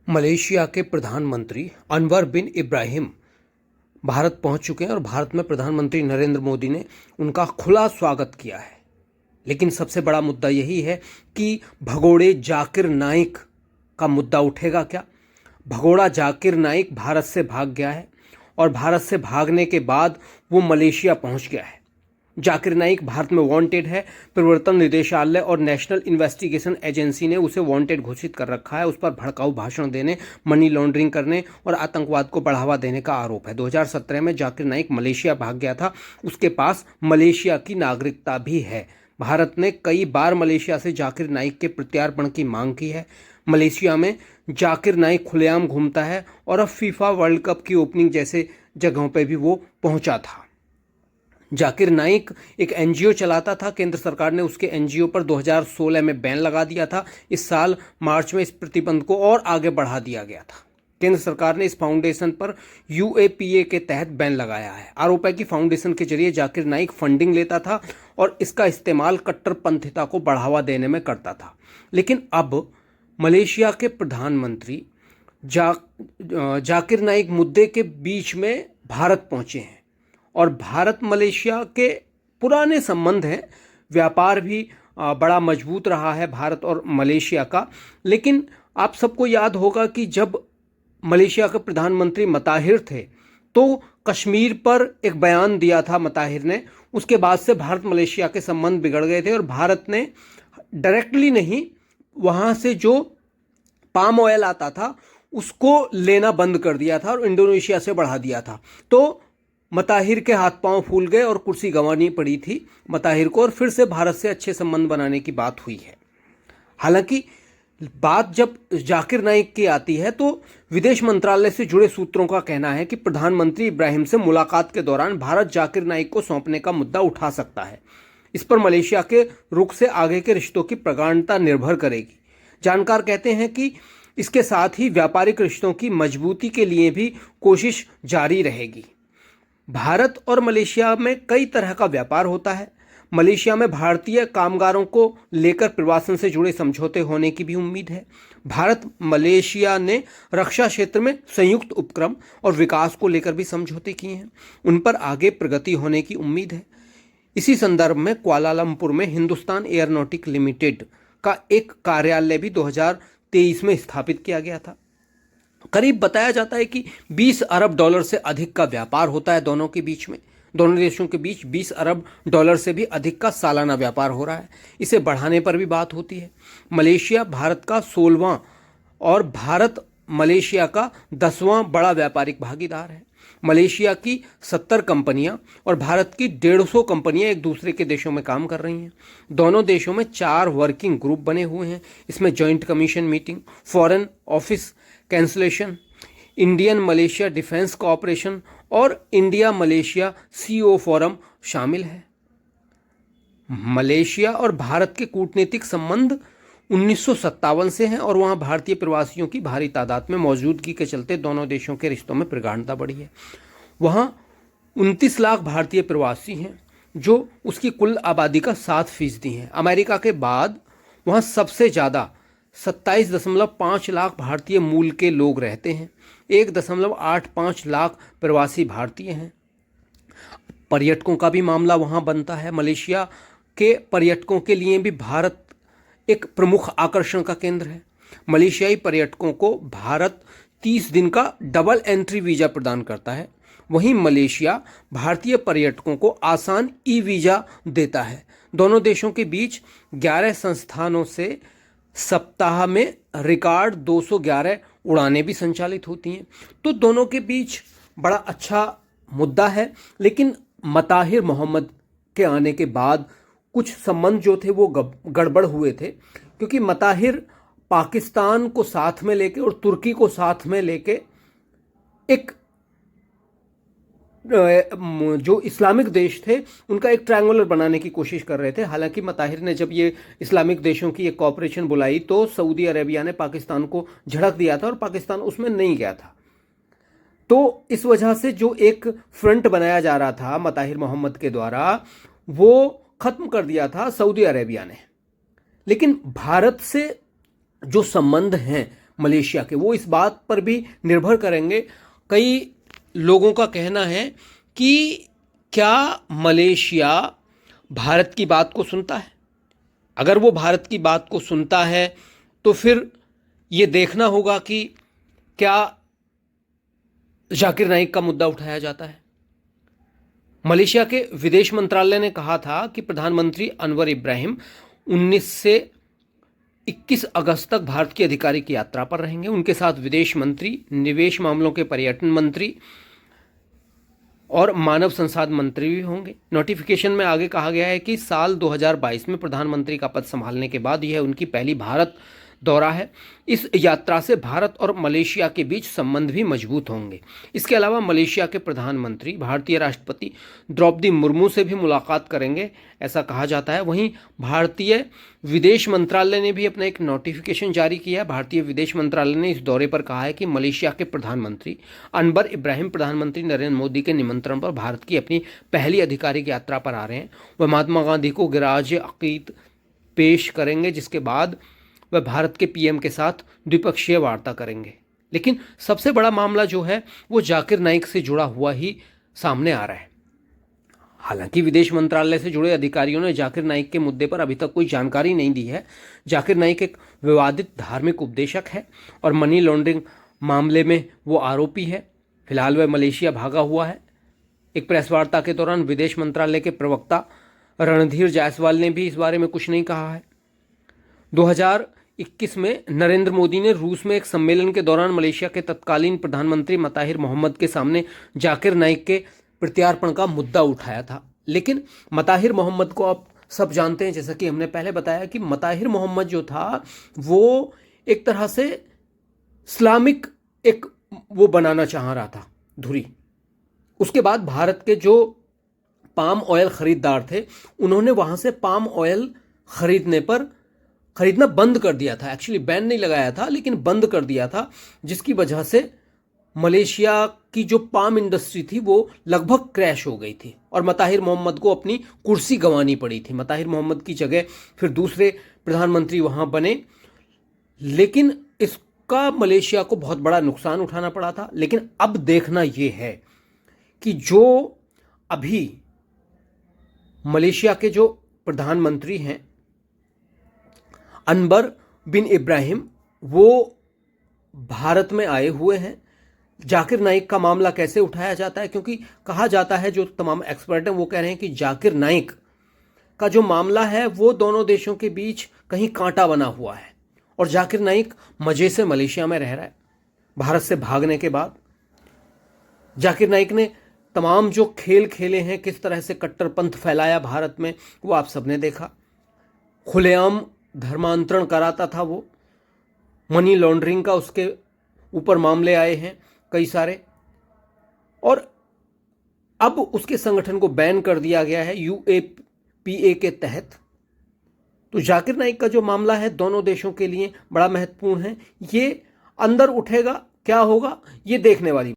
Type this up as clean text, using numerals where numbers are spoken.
Malaysia के प्रधानमंत्री अनवर बिन इब्राहिम भारत पहुंच चुके हैं और भारत में प्रधानमंत्री नरेंद्र मोदी ने उनका खुला स्वागत किया है। लेकिन सबसे बड़ा मुद्दा यही है कि भगोड़े जाकिर नाइक का मुद्दा उठेगा क्या। भगोड़ा जाकिर नाइक भारत से भाग गया है और भारत से भागने के बाद वो मलेशिया पहुंच गया है। जाकिर नाइक भारत में वांटेड है। प्रवर्तन निदेशालय और नेशनल इन्वेस्टिगेशन एजेंसी ने उसे वांटेड घोषित कर रखा है। उस पर भड़काऊ भाषण देने, मनी लॉन्ड्रिंग करने और आतंकवाद को बढ़ावा देने का आरोप है। 2017 में जाकिर नाइक मलेशिया भाग गया था। उसके पास मलेशिया की नागरिकता भी है। भारत ने कई बार मलेशिया से जाकिर नाइक के प्रत्यार्पण की मांग की है। मलेशिया में जाकिर नाइक खुलेआम घूमता है और अब फीफा वर्ल्ड कप की ओपनिंग जैसे जगहों पर भी वो पहुंचा था। जाकिर नाइक एक एनजीओ चलाता था। केंद्र सरकार ने उसके एनजीओ पर 2016 में बैन लगा दिया था। इस साल मार्च में इस प्रतिबंध को और आगे बढ़ा दिया गया था। केंद्र सरकार ने इस फाउंडेशन पर यूएपीए के तहत बैन लगाया है। आरोप है कि फाउंडेशन के जरिए जाकिर नाइक फंडिंग लेता था और इसका इस्तेमाल कट्टरपंथिता को बढ़ावा देने में करता था। लेकिन अब मलेशिया के प्रधानमंत्री जाकिर नाइक मुद्दे के बीच में भारत पहुंचे हैं और भारत मलेशिया के पुराने संबंध हैं। व्यापार भी बड़ा मजबूत रहा है भारत और मलेशिया का। लेकिन आप सबको याद होगा कि जब मलेशिया के प्रधानमंत्री मताहिर थे तो कश्मीर पर एक बयान दिया था मताहिर ने। उसके बाद से भारत मलेशिया के संबंध बिगड़ गए थे और भारत ने डायरेक्टली नहीं, वहाँ से जो पाम ऑयल आता था उसको लेना बंद कर दिया था और इंडोनेशिया से बढ़ा दिया था। तो मताहिर के हाथ पांव फूल गए और कुर्सी गंवानी पड़ी थी मताहिर को और फिर से भारत से अच्छे संबंध बनाने की बात हुई है। हालांकि बात जब जाकिर नाइक की आती है तो विदेश मंत्रालय से जुड़े सूत्रों का कहना है कि प्रधानमंत्री इब्राहिम से मुलाकात के दौरान भारत जाकिर नाइक को सौंपने का मुद्दा उठा सकता है। इस पर मलेशिया के रुख से आगे के रिश्तों की प्रगाढ़ता निर्भर करेगी। जानकार कहते हैं कि इसके साथ ही व्यापारिक रिश्तों की मजबूती के लिए भी कोशिश जारी रहेगी। भारत और मलेशिया में कई तरह का व्यापार होता है। मलेशिया में भारतीय कामगारों को लेकर प्रवासन से जुड़े समझौते होने की भी उम्मीद है। भारत मलेशिया ने रक्षा क्षेत्र में संयुक्त उपक्रम और विकास को लेकर भी समझौते किए हैं। उन पर आगे प्रगति होने की उम्मीद है। इसी संदर्भ में कुआलालंपुर में हिंदुस्तान एयरोनॉटिक लिमिटेड का एक कार्यालय भी 2023 में स्थापित किया गया था। करीब बताया जाता है कि 20 अरब डॉलर से अधिक का व्यापार होता है दोनों के बीच में। दोनों देशों के बीच 20 अरब डॉलर से भी अधिक का सालाना व्यापार हो रहा है। इसे बढ़ाने पर भी बात होती है। मलेशिया भारत का 16वां और भारत मलेशिया का 10वां बड़ा व्यापारिक भागीदार है। मलेशिया की 70 कंपनियां और भारत की 150 कंपनियां एक दूसरे के देशों में काम कर रही हैं। दोनों देशों में 4 वर्किंग ग्रुप बने हुए हैं। इसमें joint commission meeting, foreign office cancellation, Indian Malaysia defence cooperation और इंडिया मलेशिया सीओ फोरम शामिल है। मलेशिया और भारत के कूटनीतिक संबंध 1957 से हैं और वहां भारतीय प्रवासियों की भारी तादाद में मौजूदगी के चलते दोनों देशों के रिश्तों में प्रगाढ़ता बढ़ी है। वहां 29 लाख भारतीय प्रवासी हैं जो उसकी कुल आबादी का 7% हैं। अमेरिका के बाद वहां सबसे ज़्यादा 27.5 लाख भारतीय मूल के लोग रहते हैं। 1.85 लाख प्रवासी भारतीय हैं। पर्यटकों का भी मामला वहां बनता है। मलेशिया के पर्यटकों के लिए भी भारत एक प्रमुख आकर्षण का केंद्र है। मलेशियाई पर्यटकों को भारत 30 दिन का डबल एंट्री वीज़ा प्रदान करता है। वहीं मलेशिया भारतीय पर्यटकों को आसान ई वीज़ा देता है। दोनों देशों के बीच 11 संस्थानों से सप्ताह में रिकॉर्ड 211 उड़ानें भी संचालित होती हैं। तो दोनों के बीच बड़ा अच्छा मुद्दा है। लेकिन मताहिर मोहम्मद के आने के बाद कुछ संबंध जो थे वो गड़बड़ हुए थे, क्योंकि मताहिर पाकिस्तान को साथ में लेके और तुर्की को साथ में लेके एक जो इस्लामिक देश थे उनका एक ट्रायंगुलर बनाने की कोशिश कर रहे थे। हालांकि मताहिर ने जब ये इस्लामिक देशों की एक कॉपरेशन बुलाई तो सऊदी अरेबिया ने पाकिस्तान को झड़क दिया था और पाकिस्तान उसमें नहीं गया था। तो इस वजह से जो एक फ्रंट बनाया जा रहा था मताहिर मोहम्मद के द्वारा वो खत्म कर दिया था सऊदी अरेबिया ने। लेकिन भारत से जो संबंध हैं मलेशिया के, वो इस बात पर भी निर्भर करेंगे। कई लोगों का कहना है कि क्या मलेशिया भारत की बात को सुनता है। अगर वो भारत की बात को सुनता है तो फिर ये देखना होगा कि क्या जाकिर नाइक का मुद्दा उठाया जाता है। मलेशिया के विदेश मंत्रालय ने कहा था कि प्रधानमंत्री अनवर इब्राहिम 19 से 21 अगस्त तक भारत की आधिकारिक यात्रा पर रहेंगे। उनके साथ विदेश मंत्री, निवेश मामलों के पर्यटन मंत्री और मानव संसाधन मंत्री भी होंगे। नोटिफिकेशन में आगे कहा गया है कि साल 2022 में प्रधानमंत्री का पद संभालने के बाद यह उनकी पहली भारत दौरा है। इस यात्रा से भारत और मलेशिया के बीच संबंध भी मजबूत होंगे। इसके अलावा मलेशिया के प्रधानमंत्री भारतीय राष्ट्रपति द्रौपदी मुर्मू से भी मुलाकात करेंगे, ऐसा कहा जाता है। वहीं भारतीय विदेश मंत्रालय ने भी अपना एक नोटिफिकेशन जारी किया है। भारतीय विदेश मंत्रालय ने इस दौरे पर कहा है कि मलेशिया के प्रधानमंत्री अनवर इब्राहिम प्रधानमंत्री नरेंद्र मोदी के निमंत्रण पर भारत की अपनी पहली आधिकारिक यात्रा पर आ रहे हैं। वह महात्मा गांधी को गिराज अकीद पेश करेंगे, जिसके बाद वह भारत के पीएम के साथ द्विपक्षीय वार्ता करेंगे। लेकिन सबसे बड़ा मामला जो है वो जाकिर नाइक से जुड़ा हुआ ही सामने आ रहा है। हालांकि विदेश मंत्रालय से जुड़े अधिकारियों ने जाकिर नाइक के मुद्दे पर अभी तक कोई जानकारी नहीं दी है। जाकिर नाइक एक विवादित धार्मिक उपदेशक है और मनी लॉन्ड्रिंग मामले में वो आरोपी है। फिलहाल वह मलेशिया भागा हुआ है। एक प्रेस वार्ता के दौरान विदेश मंत्रालय के प्रवक्ता रणधीर जायसवाल ने भी इस बारे में कुछ नहीं कहा है। 2021 में नरेंद्र मोदी ने रूस में एक सम्मेलन के दौरान मलेशिया के तत्कालीन प्रधानमंत्री मताहिर मोहम्मद के सामने जाकिर नाइक के प्रत्यार्पण का मुद्दा उठाया था। लेकिन मताहिर मोहम्मद को आप सब जानते हैं, जैसा कि हमने पहले बताया कि मताहिर मोहम्मद जो था वो एक तरह से इस्लामिक एक वो बनाना चाह रहा था धुरी। उसके बाद भारत के जो पाम ऑयल खरीदार थे उन्होंने वहां से पाम ऑयल खरीदना बंद कर दिया था। एक्चुअली बैन नहीं लगाया था लेकिन बंद कर दिया था, जिसकी वजह से मलेशिया की जो पाम इंडस्ट्री थी वो लगभग क्रैश हो गई थी और मताहिर मोहम्मद को अपनी कुर्सी गंवानी पड़ी थी। मताहिर मोहम्मद की जगह फिर दूसरे प्रधानमंत्री वहां बने, लेकिन इसका मलेशिया को बहुत बड़ा नुकसान उठाना पड़ा था। लेकिन अब देखना यह है कि जो अभी मलेशिया के जो प्रधानमंत्री हैं अनवर बिन इब्राहिम, वो भारत में आए हुए हैं। जाकिर नाइक का मामला कैसे उठाया जाता है, क्योंकि कहा जाता है, जो तमाम एक्सपर्ट हैं वो कह रहे हैं कि जाकिर नाइक का जो मामला है वो दोनों देशों के बीच कहीं कांटा बना हुआ है और जाकिर नाइक मजे से मलेशिया में रह रहा है। भारत से भागने के बाद जाकिर नाइक ने तमाम जो खेल खेले हैं, किस तरह से कट्टरपंथ फैलाया भारत में, वो आप सबने देखा। खुलेआम धर्मांतरण कराता था वो, मनी लॉन्ड्रिंग का उसके ऊपर मामले आए हैं कई सारे, और अब उसके संगठन को बैन कर दिया गया है UAPA के तहत। तो जाकिर नाइक का जो मामला है दोनों देशों के लिए बड़ा महत्वपूर्ण है। ये अंदर उठेगा, क्या होगा ये देखने वाली